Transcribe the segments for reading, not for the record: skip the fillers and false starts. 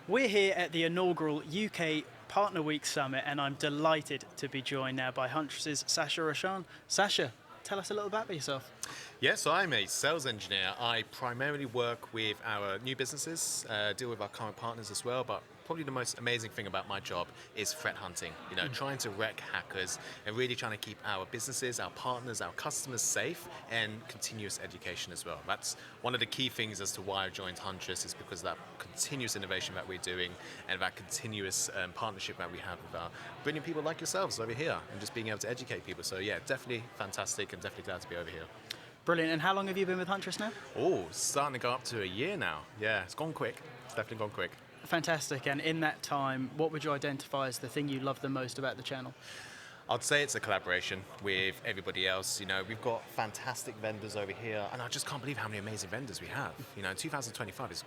We're here at the inaugural UK Partner Week Summit, and I'm delighted to be joined now by Huntress's Sasha Roshan. Sasha, tell us a little about yourself. Yes, I'm a sales engineer. I primarily work with our new businesses, deal with our current partners as well, but probably the most amazing thing about my job is threat hunting, trying to wreck hackers and really trying to keep our businesses, our partners, our customers safe, and continuous education as well. That's one of the key things as to why I joined Huntress, is because of that continuous innovation that we're doing and that continuous partnership that we have with our brilliant people like yourselves over here and just being able to educate people. So yeah, definitely fantastic and definitely glad to be over here. Brilliant. And how long have you been with Huntress now? Oh, starting to go up to a year now. Yeah, it's gone quick. It's definitely gone quick. Fantastic. And in that time, what would you identify as the thing you love the most about the channel? I'd say it's a collaboration with everybody else. We've got fantastic vendors over here, and I just can't believe how many amazing vendors we have. 2025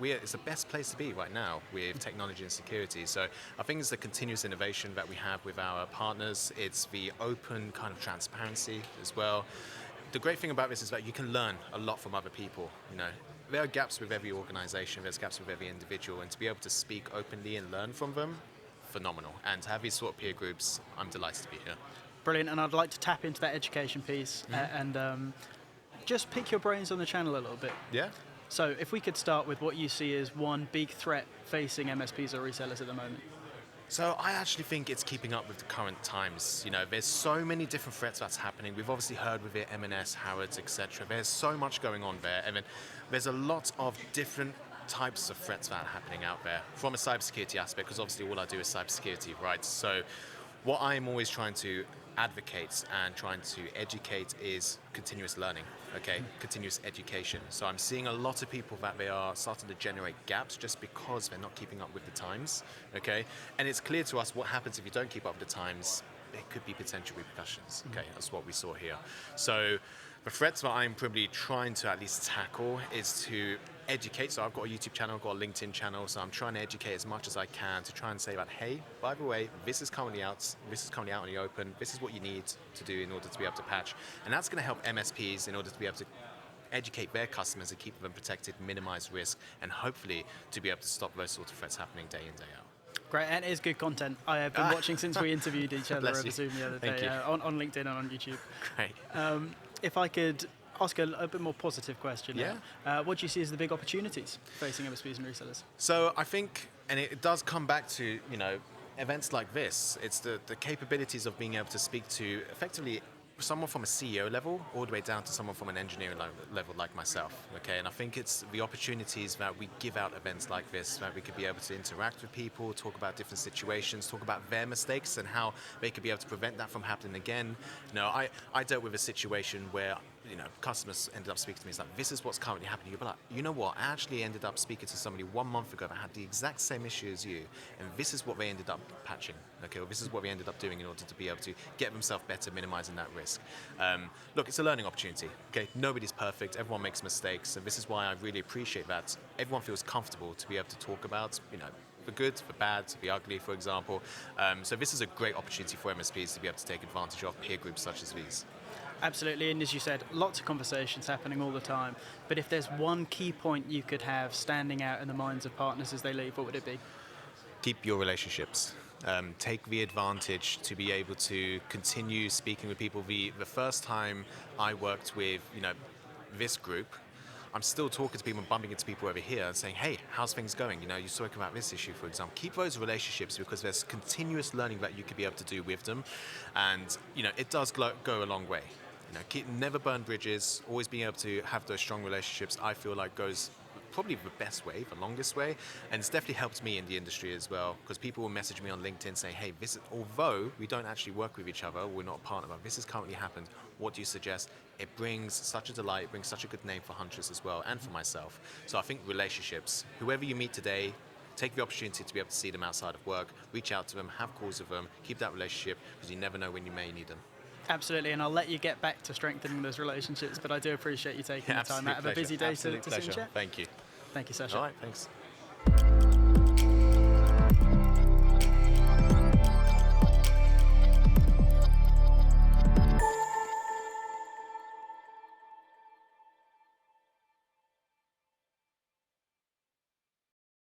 it's the best place to be right now with technology and security. So I think it's the continuous innovation that we have with our partners. It's the open kind of transparency as well. The great thing about this is that you can learn a lot from other people. There are gaps with every organization, there's gaps with every individual, and to be able to speak openly and learn from them, phenomenal. And to have these sort of peer groups, I'm delighted to be here. Brilliant. And I'd like to tap into that education piece and just pick your brains on the channel a little bit. Yeah. So if we could start with what you see as one big threat facing MSPs or resellers at the moment. So I actually think it's keeping up with the current times. There's so many different threats that's happening. We've obviously heard with it, M&S, Harrods, etc. There's so much going on there. And then there's a lot of different types of threats that are happening out there from a cybersecurity aspect, because obviously all I do is cybersecurity, right? So what I'm always trying to advocate and trying to educate is continuous learning, continuous education. So I'm seeing a lot of people that they are starting to generate gaps just because they're not keeping up with the times, and it's clear to us what happens if you don't keep up with the times. There could be potential repercussions. That's what we saw here. So the threats that I'm probably trying to at least tackle is to educate. So I've got a YouTube channel, I've got a LinkedIn channel, so I'm trying to educate as much as I can to try and say that, hey, by the way, this is currently out in the open, this is what you need to do in order to be able to patch. And that's going to help MSPs in order to be able to educate their customers and keep them protected, minimize risk, and hopefully to be able to stop those sorts of threats happening day in, day out. Great, and it is good content. I have been watching since we interviewed each other over Zoom the other day, on LinkedIn and on YouTube. Great. If I could ask a bit more positive question. What do you see as the big opportunities facing MSPs and resellers? So I think, and it does come back to, events like this, it's the capabilities of being able to speak to effectively someone from a CEO level all the way down to someone from an engineering level like myself, and I think it's the opportunities that we give out events like this, that we could be able to interact with people, talk about different situations, talk about their mistakes and how they could be able to prevent that from happening again. I dealt with a situation where customers ended up speaking to me. It's like, this is what's currently happening. You're like, you know what? I actually ended up speaking to somebody 1 month ago that had the exact same issue as you, and this is what they ended up patching. Or this is what they ended up doing in order to be able to get themselves better, minimizing that risk. Look, it's a learning opportunity. Nobody's perfect. Everyone makes mistakes, and this is why I really appreciate that everyone feels comfortable to be able to talk about, the good, the bad, the ugly, for example. So this is a great opportunity for MSPs to be able to take advantage of peer groups such as these. Absolutely, and as you said, lots of conversations happening all the time. But if there's one key point you could have standing out in the minds of partners as they leave, what would it be? Keep your relationships. Take the advantage to be able to continue speaking with people. The first time I worked with, this group, I'm still talking to people and bumping into people over here and saying, hey, how's things going? You spoke about this issue, for example. Keep those relationships because there's continuous learning that you could be able to do with them. And, it does go a long way. Never burn bridges, always being able to have those strong relationships, I feel like goes probably the best way, the longest way, and it's definitely helped me in the industry as well, because people will message me on LinkedIn saying, hey, although we don't actually work with each other, we're not a partner, but this has currently happened, what do you suggest? It brings such a delight, it brings such a good name for Huntress as well, and for myself. So I think relationships, whoever you meet today, take the opportunity to be able to see them outside of work, reach out to them, have calls with them, keep that relationship, because you never know when you may need them. Absolutely, and I'll let you get back to strengthening those relationships, but I do appreciate you taking the time out of a busy day to sit and chat. Thank you. Thank you, Sasha. All right, thanks.